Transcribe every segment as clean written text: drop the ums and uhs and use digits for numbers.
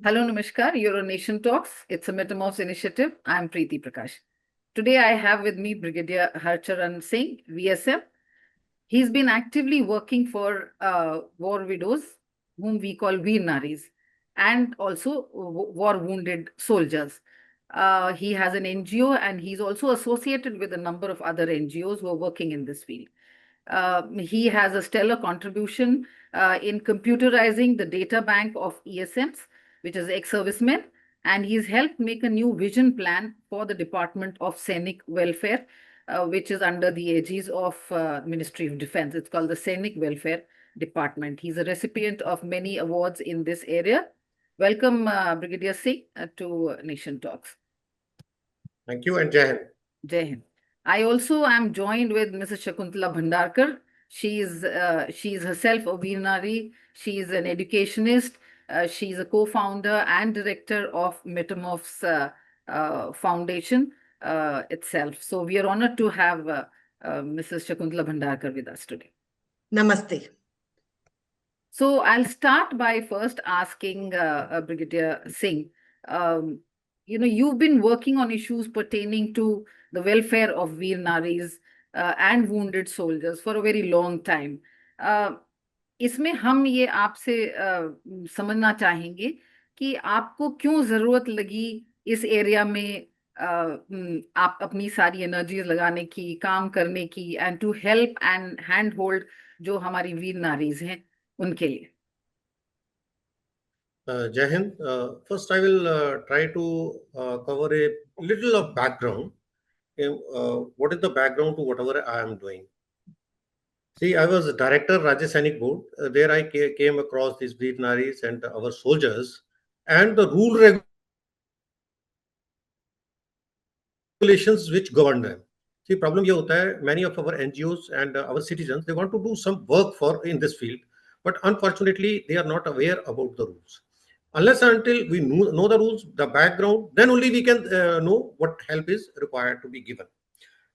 Hello, Namaskar. You're on Nation Talks. It's a Metamorphs initiative. I'm Preeti Prakash. Today, I have with me Brigadier Harcharan Singh, VSM. He's been actively working for war widows, whom we call Veer Naris, and also war wounded soldiers. He has an NGO and he's also associated with a number of other NGOs who are working in this field. He has a stellar contribution in computerizing the data bank of ESMs, which is ex-servicemen, and he's helped make a new vision plan for the Department of Scenic Welfare, which is under the aegis of Ministry of Defense. It's called the Scenic Welfare Department. He's a recipient of many awards in this area. Welcome, Brigadier Singh, to Nation Talks. Thank you and Jai Hind. Jai Hind. I also am joined with Mrs. Shakuntala Bhandarkar. She is herself a Veer Nari. She is an educationist. She is a co-founder and director of Metamorphes Foundation itself. So we are honored to have Mrs. Shakuntala Bhandarkar with us today. Namaste. So I'll start by first asking Brigadier Singh. You've been working on issues pertaining to the welfare of Veer Naris and wounded soldiers for a very long time. इसमें हम ये आपसे समझना चाहेंगे कि आपको क्यों जरूरत लगी इस एरिया में आप अपनी सारी एनर्जी लगाने की, काम करने की, and to help and hand hold जो हमारी वीर नारीज हैं उनके लिए. Jai Hind. First, I will try to cover a little of background. What is the background to whatever I am doing? See, I was a director Rajya Sainik Board. There I came across these Veer Naris and our soldiers and the rule regulations which govern them. See, problem ये होता है, many of our NGOs and our citizens, they want to do some work in this field, but unfortunately they are not aware about the rules. Unless and until we know the rules, the background, then only we can know what help is required to be given.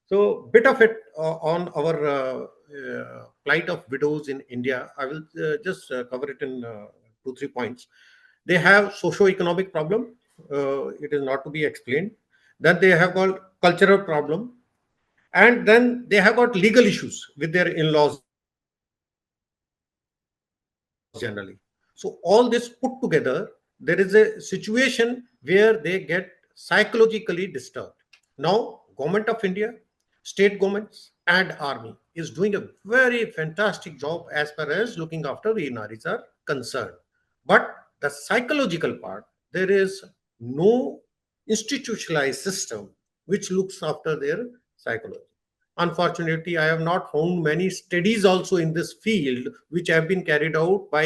So, bit of it on our plight of widows in India. I will just cover it in 2-3 points. They have socio-economic problem. It is not to be explained. Then they have got cultural problem. And then they have got legal issues with their in-laws generally. So all this put together, there is a situation where they get psychologically disturbed. Now, Government of India, state governments and army is doing a very fantastic job as far as looking after Veer Naris are concerned. But the psychological part, there is no institutionalized system which looks after their psychology. Unfortunately, I have not found many studies also in this field which have been carried out by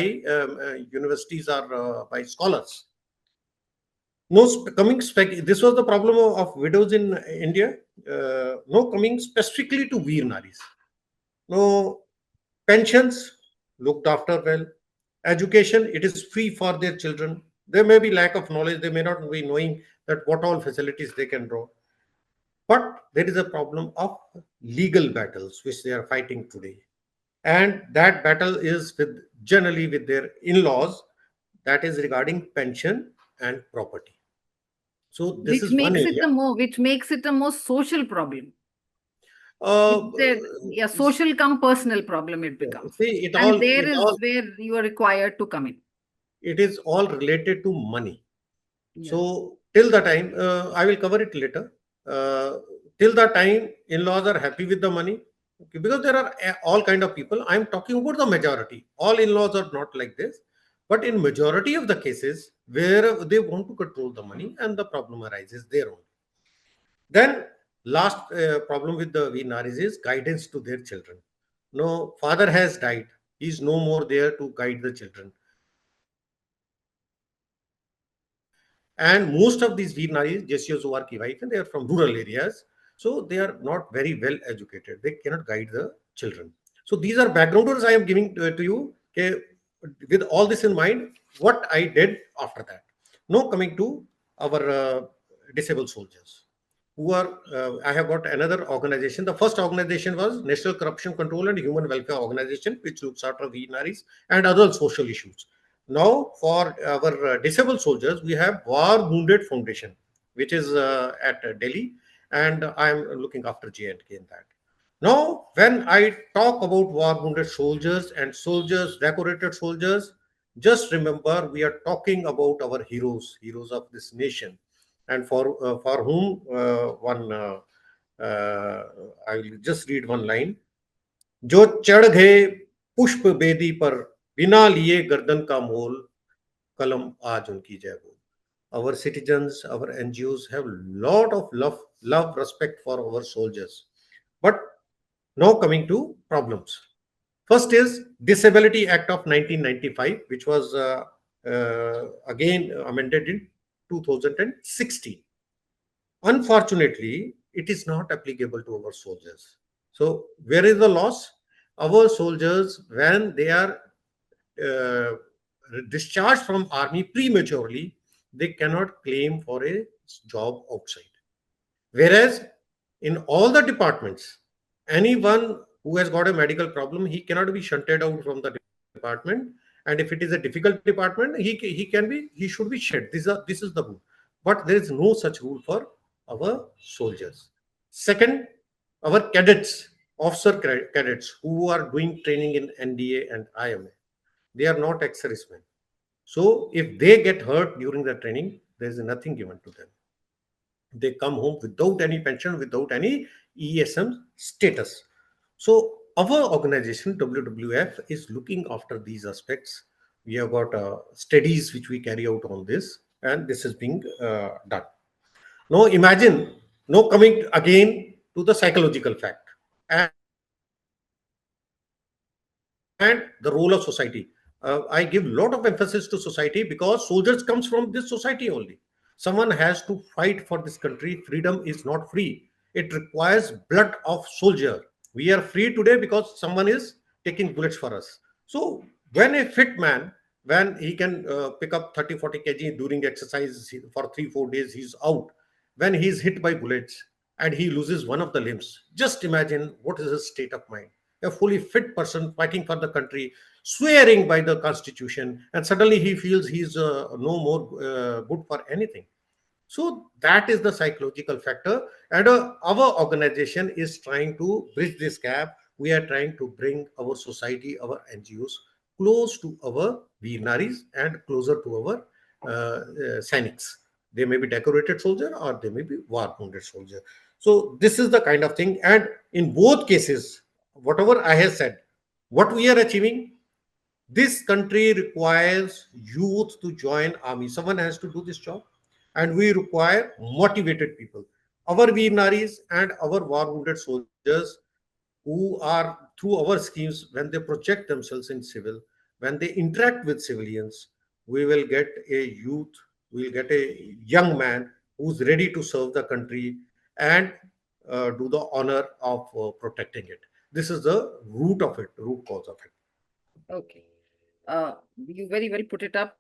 universities or by scholars. This was the problem of widows in India. No coming specifically to Veer Naris. No pensions looked after well. Education, it is free for their children. There may be lack of knowledge. They may not be knowing that what all facilities they can draw. But there is a problem of legal battles which they are fighting today. And that battle is generally with their in-laws, that is regarding pension and property. So this is one area. Which makes it a more social problem. Social come personal problem it becomes. See, where you are required to come in. It is all related to money. Yeah. So till the time, I will cover it later. Till the time in-laws are happy with the money, because there are all kind of people. I'm talking about the majority. All in-laws are not like this, but in majority of the cases where they want to control the money and the problem arises there only. Then last problem with the Veer Naris is guidance to their children. No, father has died. He's no more there to guide the children. And most of these Veer Naris, Jesios who are ki wife, and they are from rural areas. So they are not very well educated. They cannot guide the children. So these are backgrounders I am giving to you. Okay, with all this in mind, what I did after that. Now coming to our disabled soldiers, who are, I have got another organization. The first organization was National Corruption Control and Human Welfare Organization, which looks after Veer Naris and other social issues. Now, for our disabled soldiers, we have War Wounded Foundation, which is at Delhi, and I am looking after J&K in that. Now, when I talk about war wounded soldiers and soldiers, decorated soldiers, just remember we are talking about our heroes, heroes of this nation, and for whom one uh, I will just read one line. जो चढ़ गए पुष्प बेदी पर बिना लिए गर्दन का मोल कलम आज उनकी जय बोल. Our citizens, our NGOs have lot of love, respect for our soldiers. But now coming to problems. First is Disability Act of 1995, which was again amended in 2016. Unfortunately, it is not applicable to our soldiers. So, where is the loss? Our soldiers, when they are uh, discharged from army prematurely, they cannot claim for a job outside. Whereas in all the departments, anyone who has got a medical problem, he cannot be shunted out from the department. And if it is a difficult department, he should be shed. This is the rule. But there is no such rule for our soldiers. Second, our cadets, cadets who are doing training in NDA and IMA, they are not ex-servicemen. So if they get hurt during the training, there is nothing given to them. They come home without any pension, without any ESM status. So our organization WWF is looking after these aspects. We have got studies which we carry out on this, and this is being done. Now imagine, now coming again to the psychological fact and the role of society. I give lot of emphasis to society because soldiers comes from this society only. Someone has to fight for this country. Freedom is not free. It requires blood of soldier. We are free today because someone is taking bullets for us. So when a fit man, when he can pick up 30-40 kg during exercise for 3-4 days, he's out. When he is hit by bullets and he loses one of the limbs, just imagine what is his state of mind. A fully fit person fighting for the country, swearing by the constitution, and suddenly he feels he's no more good for anything. So that is the psychological factor, and our organization is trying to bridge this gap. We are trying to bring our society, our NGOs, close to our Veer Naris and closer to our Sainiks. They may be decorated soldier or they may be war wounded soldier. So this is the kind of thing, and in both cases, whatever I have said, what we are achieving, this country requires youth to join army. Someone has to do this job, and we require motivated people. Our Veer Naris and our war wounded soldiers, who are through our schemes, when they project themselves in civil, when they interact with civilians, we will get a youth, we will get a young man who's ready to serve the country and do the honor of protecting it. This is the root of it, root cause of it. Okay. You very well put it up.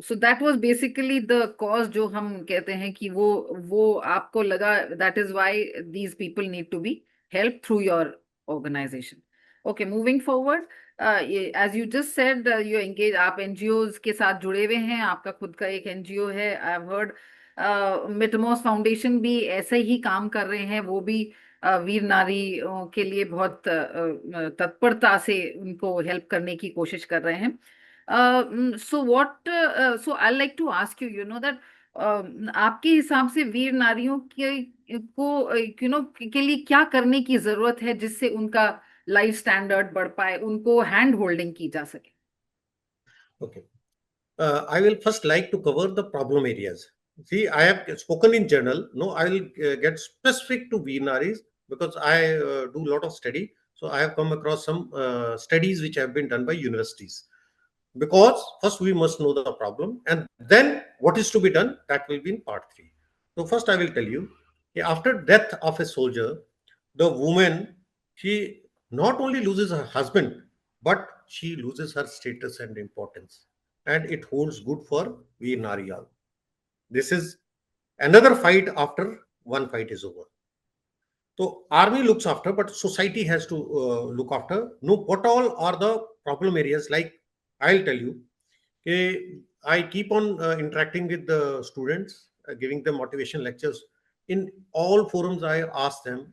So that was basically the cause जो हम कहते हैं कि वो आपको लगा that is why these people need to be helped through your organization. Okay, moving forward, as you just said, you engage, आप NGOs के साथ जुड़े हुए हैं, आपका खुद का एक NGO है. I have heard Metamorphes foundation भी ऐसे ही काम कर रहे हैं, वो भी वीर नारी के लिए बहुत तत्परता से उनको हेल्प करने की कोशिश कर रहे हैं. So I like to ask you, you know that आपके हिसाब से वीर नारियों के को यू नो के लिए क्या करने की जरूरत है जिससे उनका लाइफ स्टैंडर्ड बढ़ पाए, उनको हैंड होल्डिंग की जा सके? Okay. I will first like to cover the problem areas. See, I have spoken in general. No, I will get specific to Veer because I do a lot of study. So I have come across some studies which have been done by universities. Because first we must know the problem, and then what is to be done, that will be in part 3. So first I will tell you, after death of a soldier, the woman, she not only loses her husband, but she loses her status and importance, and it holds good for Veer Nariyal. This is another fight after one fight is over. So army looks after, but society has to look after. No, what all are the problem areas? Like I'll tell you, Okay, I keep on interacting with the students, giving them motivation lectures. In all forums, I ask them,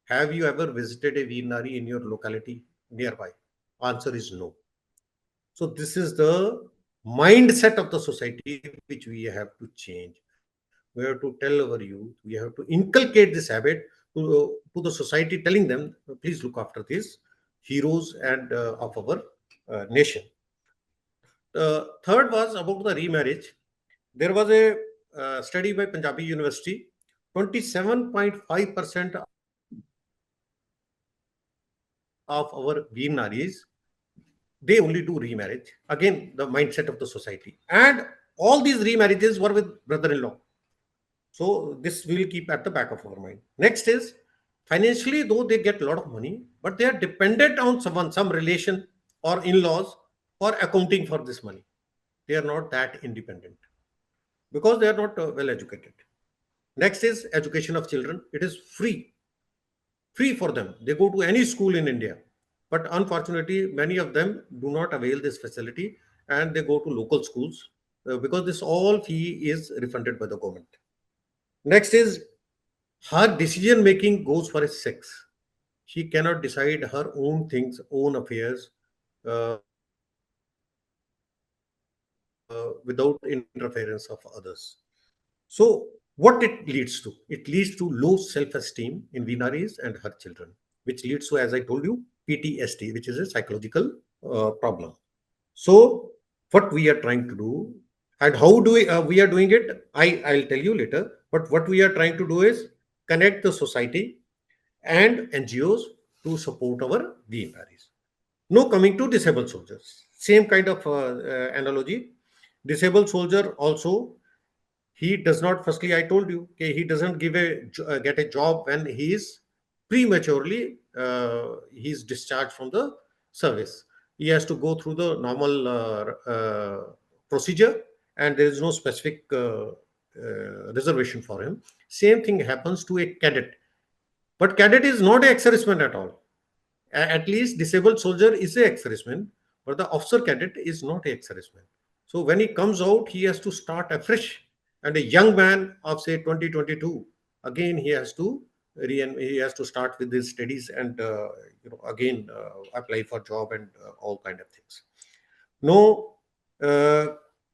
have you ever visited a Veer Nari in your locality nearby? Answer is no. So this is the mindset of the society which we have to change. We have to tell our youth, we have to inculcate this habit to the society, telling them, please look after these heroes and of our nation. Third was about the remarriage. There was a study by Punjabi University. 27.5% of our Veer Naris, they only do remarriage. Again, the mindset of the society. And all these remarriages were with brother-in-law. So this will keep at the back of our mind. Next is financially, though they get a lot of money, but they are dependent on someone, some relation or in-laws for accounting for this money. They are not that independent because they are not well educated. Next is education of children. It is free for them. They go to any school in India. But unfortunately, many of them do not avail this facility and they go to local schools because this all fee is refunded by the government. Next is her decision making goes for a sex. She cannot decide her own things, own affairs without interference of others. So what it leads to? It leads to low self-esteem in Vinaris and her children, which leads to, as I told you, PTSD, which is a psychological problem. So what we are trying to do and how do we are doing it, I'll tell you later. But what we are trying to do is connect the society and NGOs to support our VNRs. Now coming to disabled soldiers, same kind of analogy. Disabled soldier also, he does not. Firstly, I told you, okay, he doesn't get a job when he is prematurely he's discharged from the service. He has to go through the normal procedure, and there is no specific reservation for him. Same thing happens to a cadet, but cadet is not a ex-serviceman at all. At least disabled soldier is a ex-serviceman, but the officer cadet is not a ex-serviceman. So when he comes out, he has to start afresh. And a young man of say 2022, again he has to start with his studies and again apply for job and all kind of things. Now,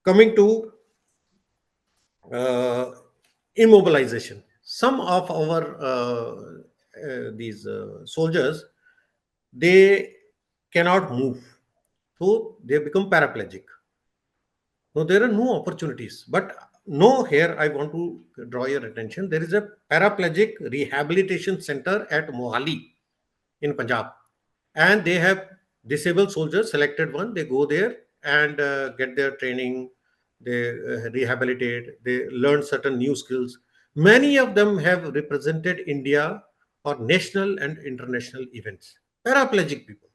coming to uh, immobilization, some of our these soldiers, they cannot move, so they become paraplegic. Now there are no opportunities, but no, here I want to draw your attention. There is a paraplegic rehabilitation center at Mohali in Punjab, and they have disabled soldiers selected one. They go there and get their training. They rehabilitate. They learn certain new skills. Many of them have represented India for national and international events. Paraplegic people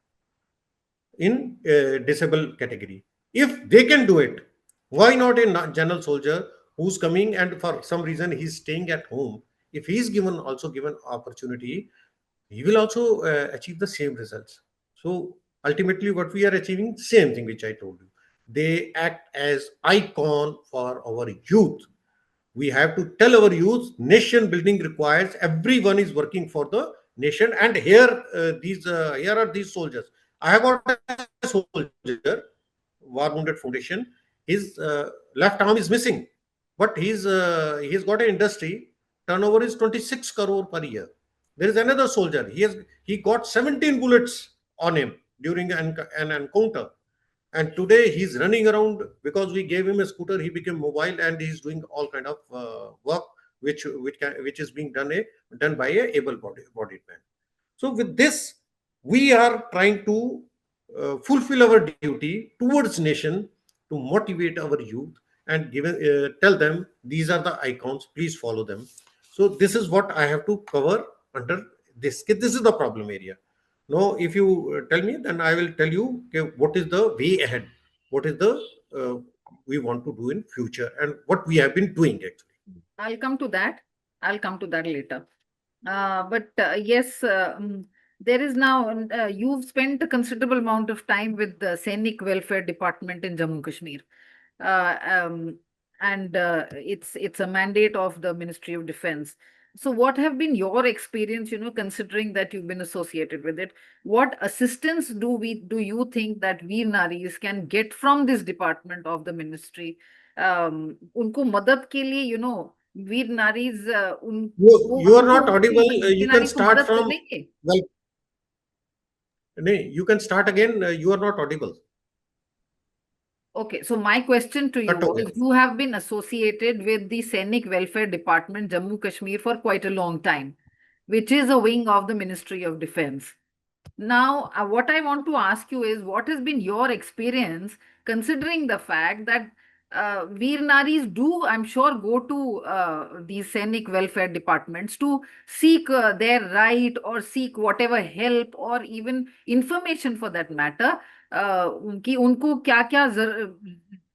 in disabled category. If they can do it, why not a general soldier who's coming and for some reason he's staying at home? If he's given opportunity, he will also achieve the same results. So ultimately, what we are achieving, same thing which I told you. They act as icon for our youth. We have to tell our youth nation building requires everyone is working for the nation. And here are these soldiers. I have got a soldier, war wounded foundation. His left arm is missing, but he's got an industry. Turnover is 26 crore per year. There is another soldier. He got 17 bullets on him during an encounter, and today he's running around because we gave him a scooter. He became mobile and he's doing all kind of work which is being done by a able bodied man. So with this, we are trying to fulfill our duty towards nation, to motivate our youth and tell them these are the icons, please follow them. So this is what I have to cover under this. This is the problem area. Now, if you tell me, then I will tell you, okay, what is the way ahead, what is the uh, we want to do in future, and what we have been doing actually. I'll come to that. I'll come to that later. But yes, there is now, you've spent a considerable amount of time with the Sainik Welfare Department in Jammu Kashmir. uh, um, and it's a mandate of the Ministry of Defense. So what have been your experience, considering that you've been associated with it? What assistance do you think that Veer Naris can get from this department of the ministry? उनको मदद के लिए, वीर नारीज उन वो You are उनको not उनकी audible. Veer You can नारीज को start मदद कर from, लेंगे? well, no, you can start again. You are not audible. Okay, so my question to you Cut हो was, गया. you have been associated with the Sainik Welfare Department, Jammu Kashmir, for quite a long time, which is a wing of the Ministry of Defense. Now, what I want to ask you is, what has been your experience, considering the fact that Veer Naris do, I'm sure, go to these Sainik welfare departments to seek their right or seek whatever help or even information for that matter, कि उनको क्या क्या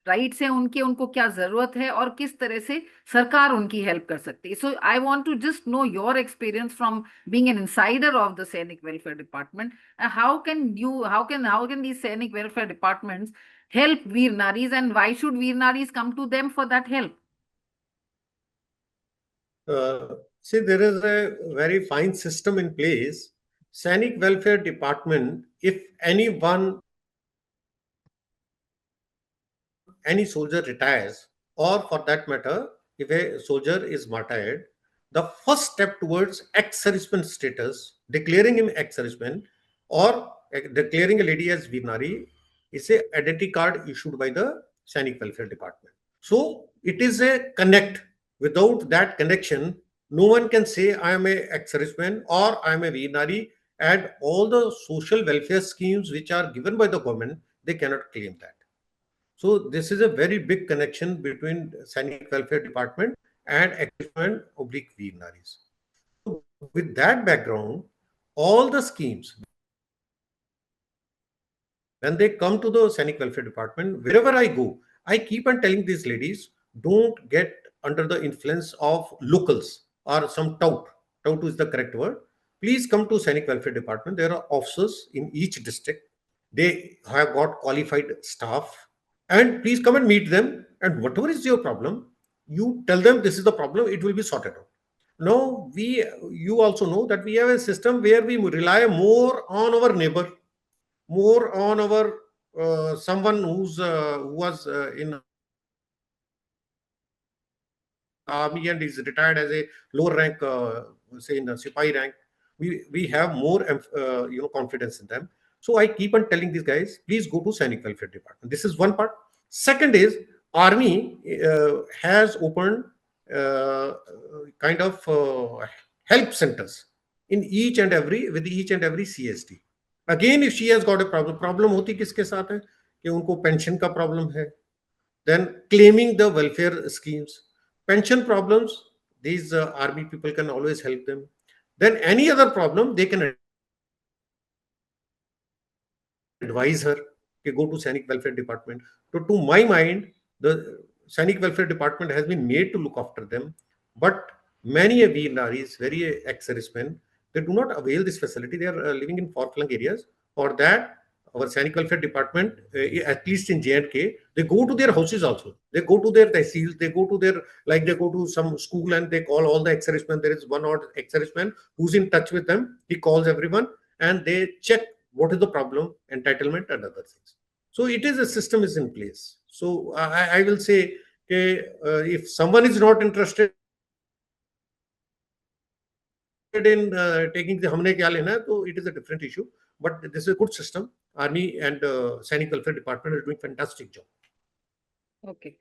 rights है उनके, उनको क्या जरूरत है और किस तरह से सरकार उनकी हेल्प कर सकती है. So I want to just know your experience from being an insider of the Sainik Welfare Department. How can these Sainik Welfare Departments help Veer Naris, and why should Veer Naris come to them for that help? See, there is a very fine system in place. Sanic Welfare Department, if any soldier retires, or for that matter, if a soldier is martyred, the first step towards ex-serviceman status, declaring him ex-serviceman, or declaring a lady as Vinari, is a identity card issued by the Sanic Welfare Department. So it is a connect. Without that connection, no one can say I am a ex-serviceman or I am a Vinari, and all the social welfare schemes which are given by the government, they cannot claim that. So this is a very big connection between Sainik Welfare Department and Equipment oblique Veer Naris. So with that background, all the schemes, when they come to the Sainik Welfare Department, wherever I go, I keep on telling these ladies, don't get under the influence of locals or some tout. Tout is the correct word. Please come to Sainik Welfare Department. There are officers in each district. They have got qualified staff, and please come and meet them, and whatever is your problem, you tell them this is the problem, it will be sorted out. Now you also know that we have a system where we rely more on our neighbor, more on our someone who was in army and is retired as a lower rank, say in the sipai rank. We have more confidence in them. So I keep on telling these guys, please go to Sainik Welfare Department. This is one part. Second is, army has opened uh, kind of help centers in each and every, with each and every CSD. Again, if she has got a problem होती किसके साथ है कि उनको pension का problem है, then claiming the welfare schemes, pension problems, these army people can always help them. Then any other problem, they can advise her to go to Sainik Welfare Department. So to my mind, the Sainik Welfare Department has been made to look after them. But many a Veer Naris, very ex-servicemen, they do not avail this facility. They are living in far-flung areas. For that, our Sainik Welfare Department, at least in J&K, they go to their houses also. They go to their tehsils, they go to their, like they go to some school and they call all the ex-servicemen. There is one odd ex-serviceman who's in touch with them. He calls everyone and they check what is the problem, entitlement, and other things. So it is a system is in place. So I will say, if someone is not interested in taking the हमने क्या लेना है, तो it is a different issue. But this is a good system. Army and Sainik Welfare Department are doing fantastic job. Okay.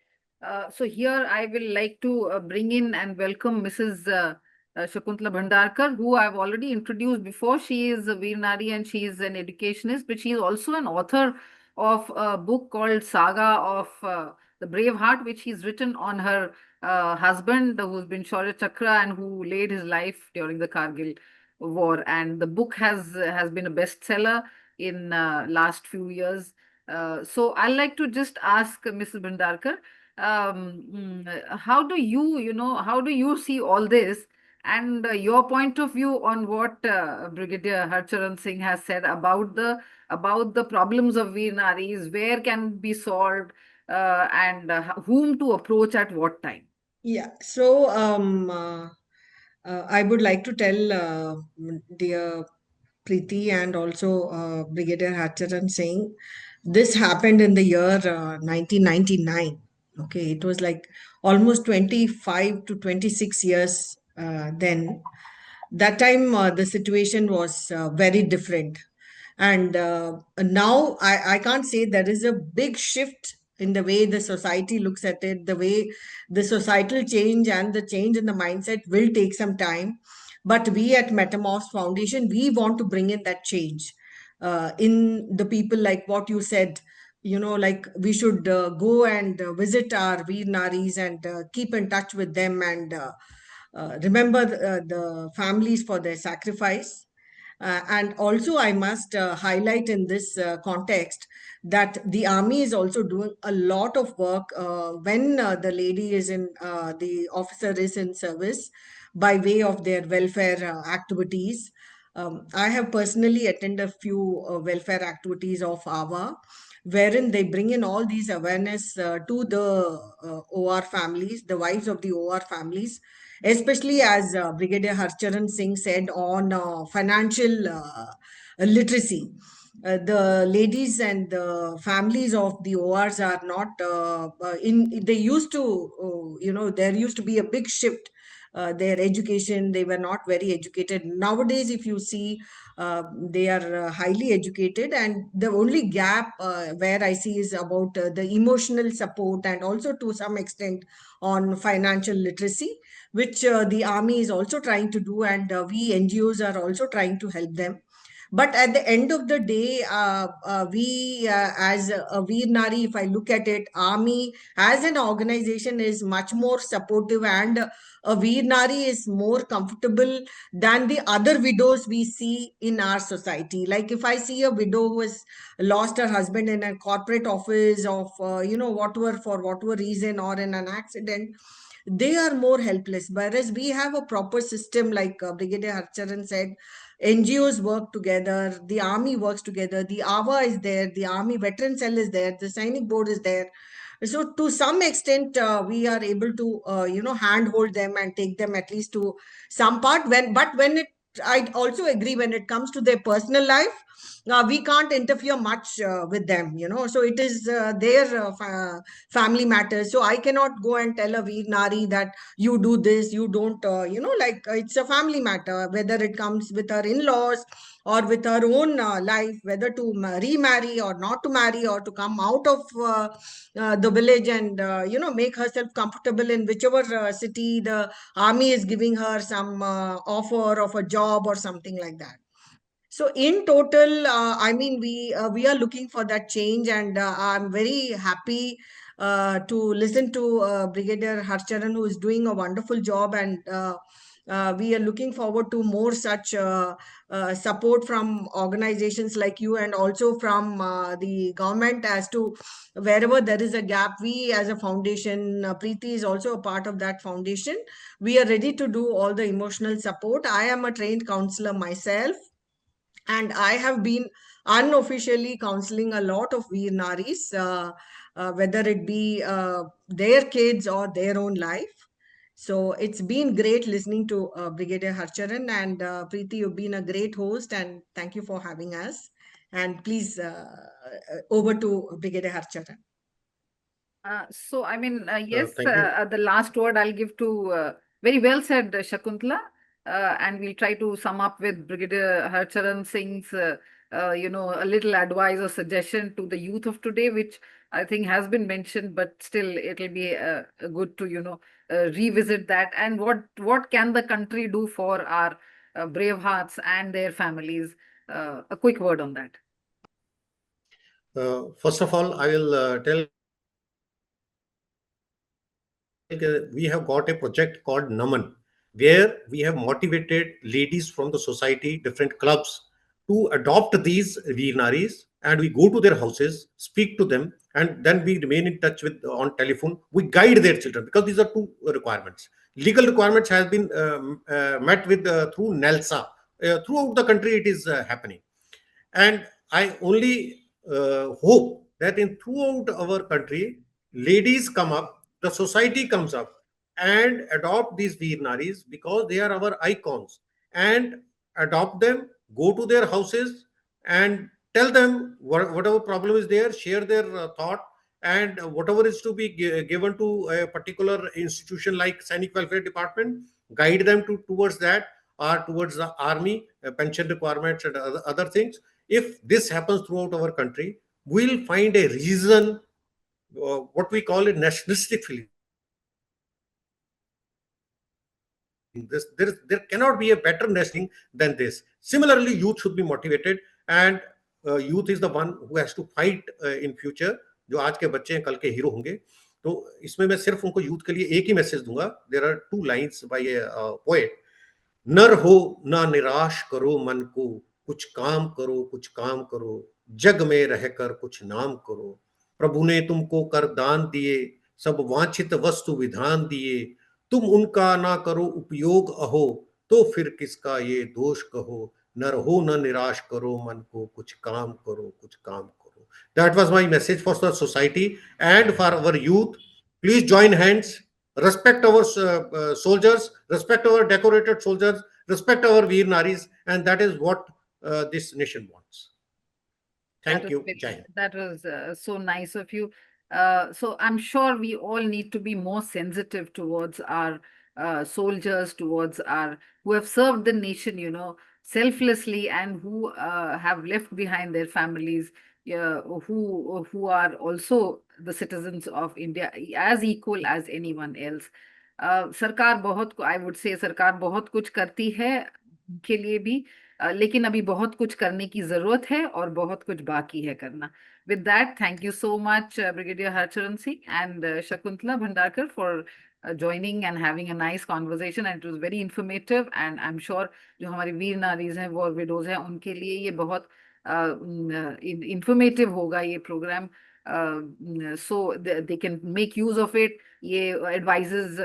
So here I will like to bring in and welcome Mrs. Shakuntala Bhandarkar, who I've already introduced before. She is a Veer Nari and she is an educationist, but she is also an author of a book called Saga of the Brave Heart, which he's written on her husband, who's been Shaurya Chakra and who laid his life during the Kargil war. And the book has been a bestseller in last few years. So I'd like to just ask Mrs. Bhandarkar, how do how do you see all this, and your point of view on what Brigadier Harcharan Singh has said about the problems of Veer Naris, where can be solved, and whom to approach at what time? Yeah. So I would like to tell dear Preeti and also Brigadier Harcharan Singh, this happened in the year 1999. Okay, it was like almost 25 to 26 years then. That time the situation was very different. And now I can't say there is a big shift in the way the society looks at it, the way the societal change and the change in the mindset will take some time. But we at Metamorphs Foundation, we want to bring in that change in the people, like what you said. Like we should go and visit our Veer Naris and keep in touch with them and remember the families for their sacrifice. And also, I must highlight in this context that the army is also doing a lot of work when the lady is the officer is in service by way of their welfare activities. I have personally attended a few welfare activities of AWA, wherein they bring in all these awareness to the OR families, the wives of the OR families, especially as Brigadier Harcharan Singh said on financial literacy. The ladies and the families of the ORs are not they used to, there used to be a big shift. Their education, they were not very educated. Nowadays, if you see, they are highly educated, and the only gap where I see is about the emotional support and also to some extent on financial literacy, which the army is also trying to do, and we NGOs are also trying to help them. But at the end of the day, we as a Veer Nari, if I look at it, army as an organization is much more supportive, and a Veer Nari is more comfortable than the other widows we see in our society. Like if I see a widow who has lost her husband in a corporate office of whatever, for whatever reason, or in an accident, they are more helpless. Whereas we have a proper system, like Brigadier Harcharan said, NGOs work together, the army works together, the AWA is there, the army veteran cell is there, the Sainik board is there. So to some extent, we are able to, handhold them and take them at least to some part. I also agree when it comes to their personal life, we can't interfere much with them, so it is their family matters. So I cannot go and tell a Veer Nari that you do this, you don't, like it's a family matter, whether it comes with her in-laws or with her own life, whether to remarry or not to marry, or to come out of the village and, make herself comfortable in whichever city the army is giving her some offer of a job or something like that. So in total, I mean, we are looking for that change, and I'm very happy to listen to Brigadier Harcharan, who is doing a wonderful job, and we are looking forward to more such support from organizations like you, and also from the government, as to wherever there is a gap. We as a foundation, Preeti is also a part of that foundation. We are ready to do all the emotional support. I am a trained counselor myself, and I have been unofficially counseling a lot of Veer Naris, whether it be their kids or their own life. So it's been great listening to Brigadier Harcharan, and Preeti, you've been a great host, and thank you for having us. And please, over to Brigadier Harcharan. Yes, Thank you. the last word I'll give to, very well said, Shakuntala, and we'll try to sum up with Brigadier Harcharan Singh's, a little advice or suggestion to the youth of today, which I think has been mentioned, but still it'll be good to, revisit that. And what can the country do for our brave hearts and their families? A quick word on that. First of all, I will tell we have got a project called Naman, where we have motivated ladies from the society, different clubs, to adopt these Veernaris, and we go to their houses, speak to them, and then we remain in touch with on telephone. We guide their children, because these are two requirements. Legal requirements has been met with through NELSA. Throughout the country, it is happening, and I only hope that in throughout our country ladies come up, the society comes up and adopt these Veer Naris because they are our icons, and adopt them, go to their houses and tell them whatever problem is there, share their thought, and whatever is to be given to a particular institution like Sainik Welfare Department, guide them towards that, or towards the army, pension requirements and other things. If this happens throughout our country, we'll find a reason, what we call a nationalistic feeling. There cannot be a better nationalism than this. Similarly, youth should be motivated, and youth is the one who has to fight in future. जो आज के बच्चे हैं कल के hero होंगे. तो इसमें मैं सिर्फ उनको यूथ के लिए एक ही मैसेज दूंगा. There are two lines by a poet. नर हो ना निराश करो मन को, कुछ काम करो, कुछ काम करो, जग में रहकर कुछ नाम करो. प्रभु ने तुमको कर दान दिए, सब वांछित वस्तु विधान दिए, तुम उनका ना करो उपयोग अहो, तो फिर किसका ये दोष कहो. नर हो न निराश करो मन को, कुछ काम करो, कुछ काम करो. That was my message for the society and for our youth. Please join hands, respect our soldiers, respect our decorated soldiers, respect our Veer Naris, and that is what this nation wants. Thank you. Jai Hind. That was so nice of you. So I'm sure we all need to be more sensitive towards our soldiers, towards our who have served the nation, you know, selflessly, and who have left behind their families, who are also the citizens of India as equal as anyone else. सरकार बहुत, I would say, सरकार बहुत कुछ करती है के लिए भी, लेकिन अभी बहुत कुछ करने की जरूरत है और बहुत कुछ बाकी है करना. With that, thank you so much, Brigadier Harcharan Singh and Shakuntala Bhandarkar, for joining and having a nice conversation, and it was very informative, and I'm sure जो हमारे वीर नारीज हैं, वॉर विडोज हैं, उनके लिए ये बहुत informative होगा ये program. So they can make use of it. ये advices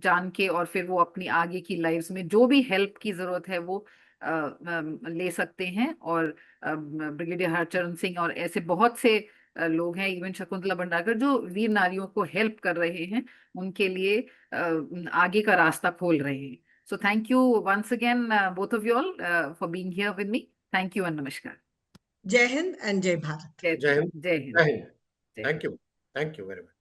जान के और फिर वो अपनी आगे की lives में जो भी help की जरूरत है वो ले सकते हैं. और ब्रिगेडियर हरचरण सिंह और ऐसे बहुत से लोग हैं, इवन शकुंतला भंडारकर, जो वीर नारियों को हेल्प कर रहे हैं, उनके लिए आगे का रास्ता खोल रहे हैं. So thank you once again, both of you all, for being here with me. Thank you and namaskar. Jai Hind and Jai Bharat. Jai Hind. Jai Hind. Jai Hind. Thank you. Thank you very much.